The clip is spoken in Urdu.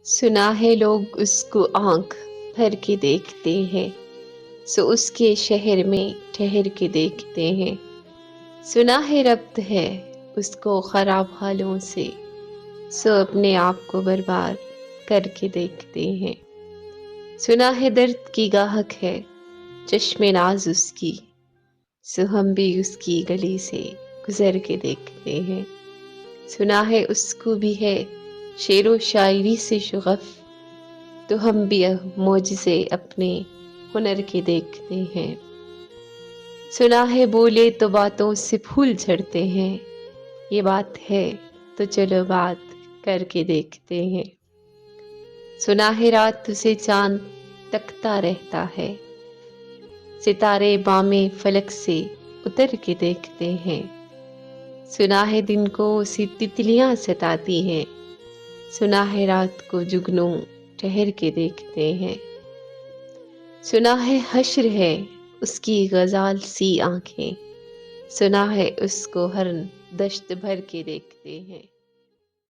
سنا ہے لوگ اس کو آنکھ بھر کے دیکھتے ہیں، سو اس کے شہر میں ٹھہر کے دیکھتے ہیں۔ سنا ہے ربط ہے اس کو خراب حالوں سے، سو اپنے آپ کو برباد کر کے دیکھتے ہیں۔ سنا ہے درد کی گاہک ہے چشم ناز اس کی، سو ہم بھی اس کی گلی سے گزر کے دیکھتے ہیں۔ سنا ہے اس کو بھی ہے شعر و شاعری سے شغف، تو ہم بھی معجزے اپنے ہنر کے دیکھتے ہیں۔ سنا ہے بولے تو باتوں سے پھول جھڑتے ہیں، یہ بات ہے تو چلو بات کر کے دیکھتے ہیں۔ سنا ہے رات سے چاند تکتا رہتا ہے، ستارے بام فلک سے اتر کے دیکھتے ہیں۔ سنا ہے دن کو اسے تتلیاں ستاتی ہیں، سنا ہے رات کو جگنوں ٹھہر کے دیکھتے ہیں۔ سنا ہے حشر ہے اس کی غزال سی آنکھیں، سنا ہے اس کو ہر دشت بھر کے دیکھتے ہیں۔